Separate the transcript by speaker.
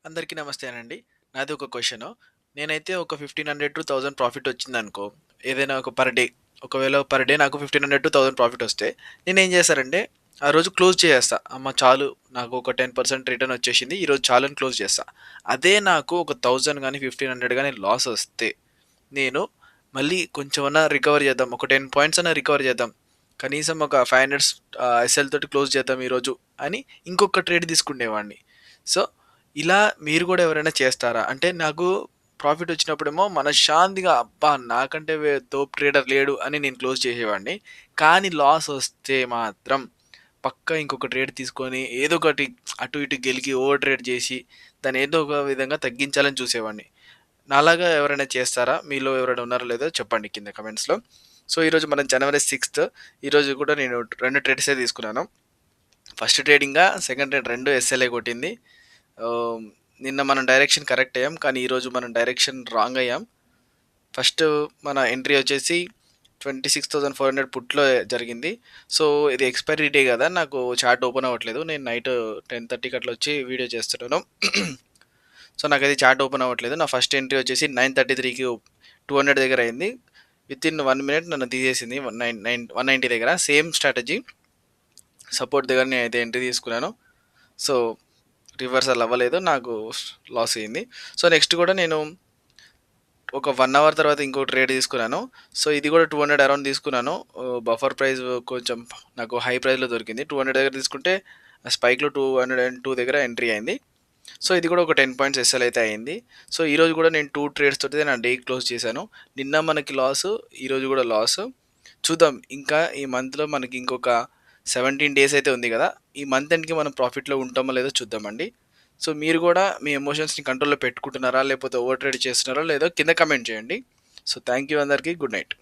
Speaker 1: అందరికీ నమస్తేనండి. నాది ఒక క్వెషను. నేనైతే ఒక 1500-1000 ప్రాఫిట్ వచ్చిందనుకో, ఏదైనా ఒక పర్ డే. ఒకవేళ పర్ డే నాకు 1500-1000 ప్రాఫిట్ వస్తే, నేనేం చేస్తానంటే, ఆ రోజు క్లోజ్ చేసేస్తా. అమ్మ చాలు నాకు ఒక 10% రిటర్న్ వచ్చేసింది. ఈరోజు చాలని క్లోజ్ చేస్తా. అదే నాకు ఒక 1000 గాని, 1500 గాని లాస్ వస్తే, నేను మళ్ళీ కొంచెమన్నా రికవర్ చేద్దాం. ఒక 10 పాయింట్స్ అన్నా రికవర్ చేద్దాం. కనీసం ఒక 500 ఎస్ఎల్ తోటి క్లోజ్ చేద్దాం ఈరోజు అని ఇంకొక ట్రేడ్ తీసుకునేవాడిని. సో ఇలా మీరు గూడా ఎవరైనా చేస్తారా? అంటే నాకు ప్రాఫిట్ వచ్చినప్పుడేమో మనశ్శాంతిగా అబ్బా! నాకంటే తోపు ట్రేడర్ లేడు అని నేను క్లోజ్ చేసేవాడిని. కానీ లాస్ వస్తే మాత్రం పక్కా ఇంకొక ట్రేడ్ తీసుకొని ఏదో ఒకటి అటు ఇటు గెలికి ఓవర్ ట్రేడ్ చేసి దాన్ని ఏదో ఒక విధంగా తగ్గించాలని చూసేవాడిని. నాలాగా ఎవరైనా చేస్తారా? మీలో ఎవరైనా ఉన్నారో లేదో చెప్పండి కింద కామెంట్స్‌లో. సో, ఈరోజు మనం జనవరి 6 ఈరోజు కూడా నేను 2 ట్రేడ్సే తీసుకున్నాను. ఫస్ట్ ట్రేడింగా, సెకండ్ ట్రేడ్ 2 ఎస్ఎల్ఏ కొట్టింది. ఆహ్, నిన్న మనం డైరెక్షన్ కరెక్ట్ అయ్యాం. కానీ ఈరోజు మనం డైరెక్షన్ రాంగ్ అయ్యాం. ఫస్ట్ మన ఎంట్రీ వచ్చేసి 26,400 పుట్‌లో జరిగింది. సో, ఇది ఎక్స్‌పైరీ డే గదా! నాకు చార్ట్ ఓపెన్ అవ్వట్లేదు. నేను నైట్ 10:30కి అట్లా వచ్చి వీడియో చేస్తున్నాను. సో, నాకది చార్ట్ ఓపెన్ అవ్వట్లేదు. నా ఫస్ట్ ఎంట్రీ వచ్చేసి 9:33కి 200 దగ్గర అయింది. వితిన్ 1 మినిట్ నన్ను తీసేసింది. 190 దగ్గర. Same strategy. సపోర్ట్ దగ్గర నేనైతే ఎంట్రీ తీసుకున్నాను. సో, రివర్సల్ అవ్వలేదు. నాకు లాస్ అయింది. సో, నెక్స్ట్ కూడా నేను ఒక 1 అవర్ తర్వాత ఇంకో ట్రేడ్ తీసుకున్నాను. సో, ఇది కూడా 200 అరౌండ్ తీసుకున్నాను. బఫర్ ప్రైస్ కొంచెం నాకు హై ప్రైస్‌లో దొరికింది. 200 దగ్గర తీసుకుంటే స్పైక్‌లో 202 దగ్గర ఎంట్రీ అయింది. సో, ఇది కూడా ఒక 10 పాయింట్స్ ఎస్ఎల్ అయితే అయింది. సో, ఈరోజు కూడా నేను 2 ట్రేడ్స్ తోటి నా డే క్లోజ్ చేశాను. నిన్న మనకి లాసు, ఈరోజు కూడా లాసు. చూద్దాం ఇంకా ఈ మంత్‌లో మనకి ఇంకొక 17 డేస్ అయితే ఉంది కదా! ఈ మంత్ ఎండ్‌కి మనం ప్రాఫిట్‌లో ఉంటామో లేదో చూద్దామండి. సో, మీరు కూడా మీ ఎమోషన్స్‌ని కంట్రోల్‌లో పెట్టుకుంటున్నారా? లేకపోతే ఓవర్ ట్రేడ్ చేస్తున్నారో లేదో కింద కామెంట్ చేయండి. సో, థాంక్ యూ అందరికీ. Good night.